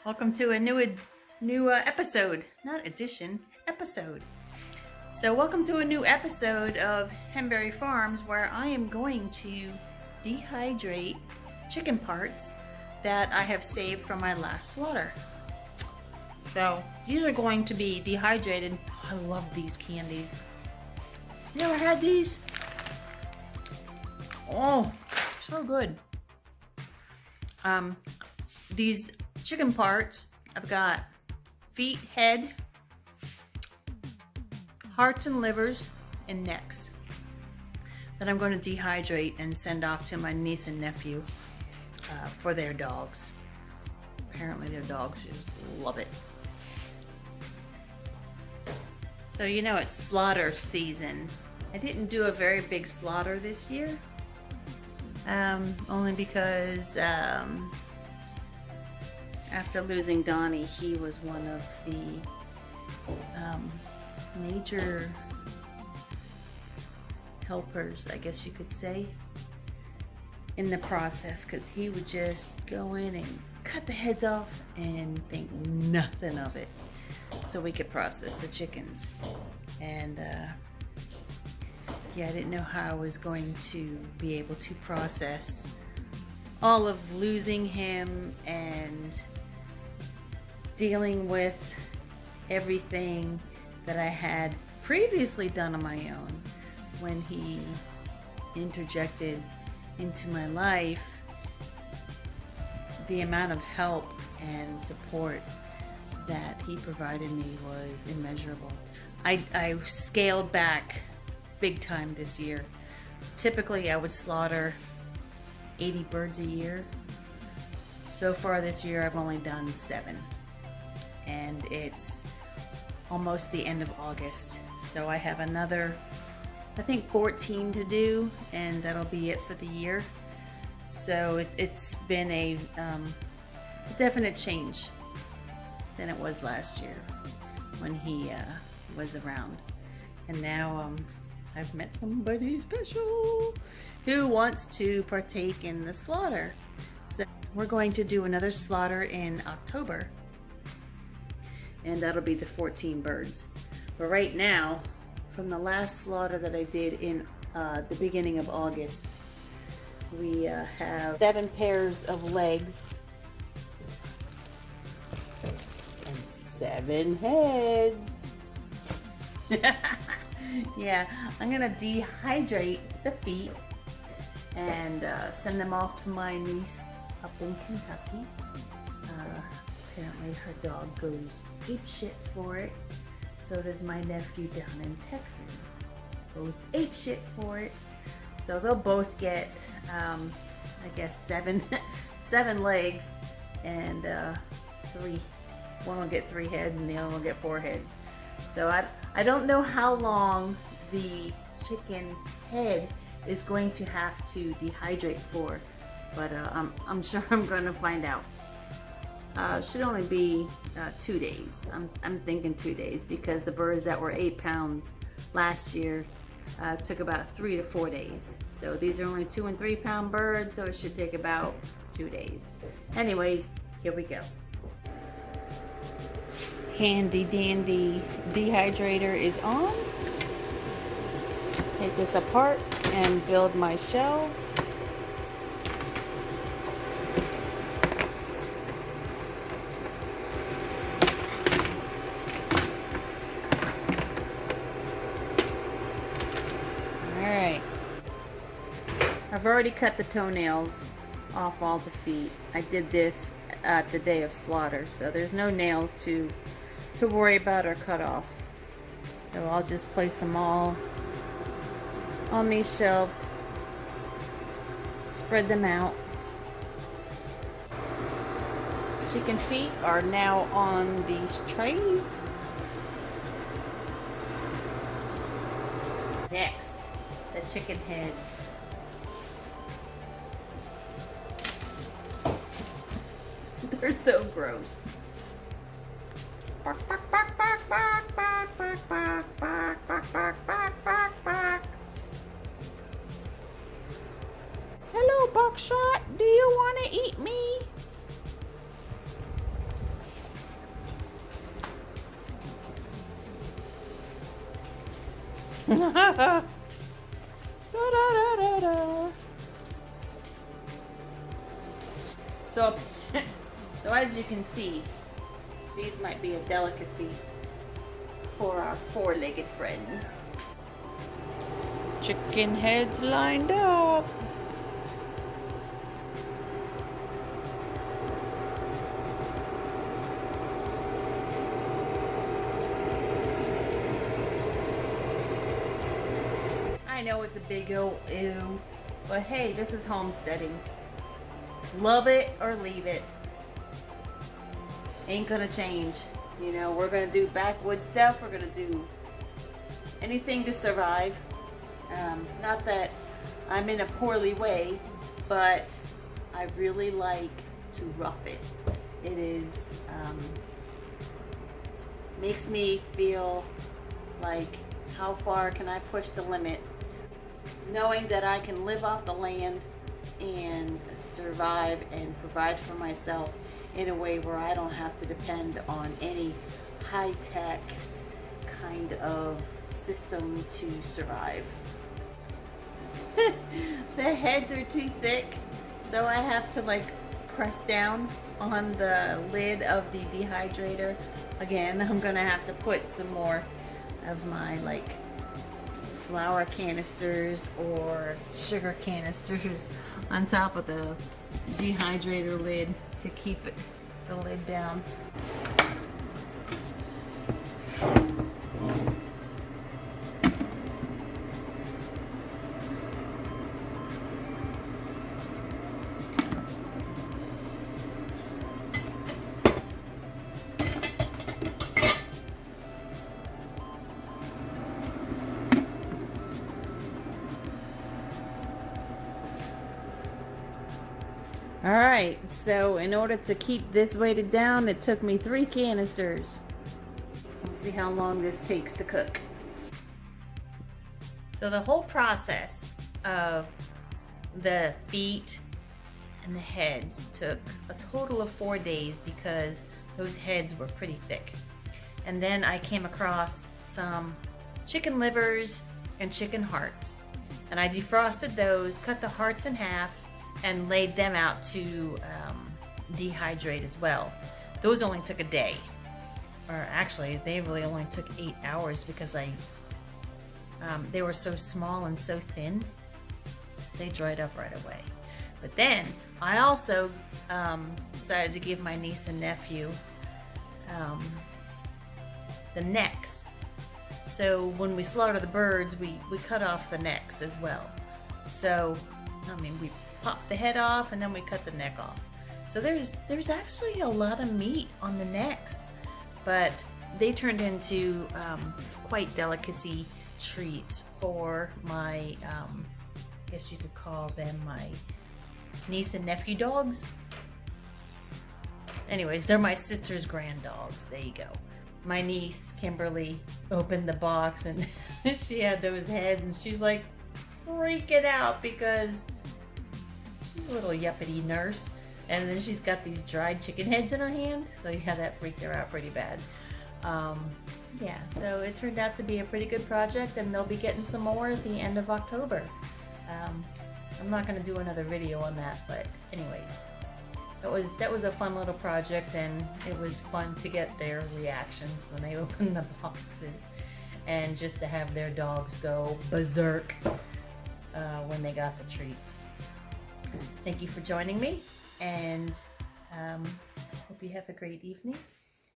Welcome to a new episode, not edition, episode. So welcome to a new episode of Hemberry Farms, where I am going to dehydrate chicken parts that I have saved from my last slaughter. So these are going to be dehydrated. Oh, I love these candies. You ever had these? Oh, so good. These chicken parts, I've got feet, head, hearts and livers, and necks that I'm going to dehydrate and send off to my niece and nephew for their dogs. Apparently their dogs just love it. So you know, it's slaughter season. I didn't do a very big slaughter this year, only because after losing Donnie, he was one of the major helpers, I guess you could say, in the process, because he would just go in and cut the heads off and think nothing of it so we could process the chickens. And yeah, I didn't know how I was going to be able to process all of losing him and dealing with everything that I had previously done on my own when he interjected into my life. The amount of help and support that he provided me was immeasurable. I scaled back big time this year. Typically I would slaughter 80 birds a year. So far this year I've only done 7. And it's almost the end of August, so I have another, I think, 14 to do, and that'll be it for the year. So it's been a definite change than it was last year when he was around. And now I've met somebody special who wants to partake in the slaughter. So we're going to do another slaughter in October, and that'll be the 14 birds. But right now, from the last slaughter that I did in the beginning of August, we have 7 pairs of legs and 7 heads. Yeah, I'm gonna dehydrate the feet and send them off to my niece up in Kentucky. Apparently her dog goes apeshit for it. So does my nephew down in Texas. Goes apeshit for it. So they'll both get, I guess, 7 legs and 3. One will get 3 heads and the other will get 4 heads. So I don't know how long the chicken head is going to have to dehydrate for, but I'm sure I'm going to find out. Should only be 2 days. I'm thinking 2 days, because the birds that were 8 pounds last year took about 3 to 4 days. So these are only 2 and 3 pound birds, so it should take about 2 days. Anyways, here we go. Handy dandy dehydrator is on. Take this apart and build my shelves. I've already cut the toenails off all the feet. I did this at the day of slaughter, so there's no nails to worry about or cut off. So I'll just place them all on these shelves, spread them out. Chicken feet are now on these trays. Next, the chicken heads. They're so gross. Hello, Buckshot. Do you want to eat me? Da, da, da, da. So, so as you can see, these might be a delicacy for our four-legged friends. Chicken heads lined up. I know it's a big old ew, but hey, this is homesteading. Love it or leave it. Ain't gonna change. You know, we're gonna do backwoods stuff. We're gonna do anything to survive. Not that I'm in a poorly way, but I really like to rough it. It is, makes me feel like, how far can I push the limit? Knowing that I can live off the land and survive and provide for myself in a way where I don't have to depend on any high-tech kind of system to survive. The heads are too thick, so I have to like press down on the lid of the dehydrator. Again, I'm gonna have to put some more of my like flour canisters or sugar canisters on top of the dehydrator lid to keep the lid down. Alright, so in order to keep this weighted down, it took me 3 canisters. Let's see how long this takes to cook. So the whole process of the feet and the heads took a total of 4 days because those heads were pretty thick. And then I came across some chicken livers and chicken hearts. And I defrosted those, cut the hearts in half, and laid them out to dehydrate as well. Those only took a day. Or actually, they really only took 8 hours because they were so small and so thin, they dried up right away. But then, I also decided to give my niece and nephew the necks. So when we slaughter the birds, we cut off the necks as well. So, I mean, we pop the head off and then we cut the neck off. So there's actually a lot of meat on the necks, but they turned into quite delicacy treats for my, I guess you could call them my niece and nephew dogs. Anyways, they're my sister's grand dogs. There you go. My niece, Kimberly, opened the box and she had those heads and she's like freaking out because she's a little yuppity nurse. And then she's got these dried chicken heads in her hand. So yeah, that freaked her out pretty bad. Yeah, so it turned out to be a pretty good project and they'll be getting some more at the end of October. I'm not going to do another video on that, but anyways. That was a fun little project, and it was fun to get their reactions when they opened the boxes, and just to have their dogs go berserk when they got the treats. Thank you for joining me, and hope you have a great evening.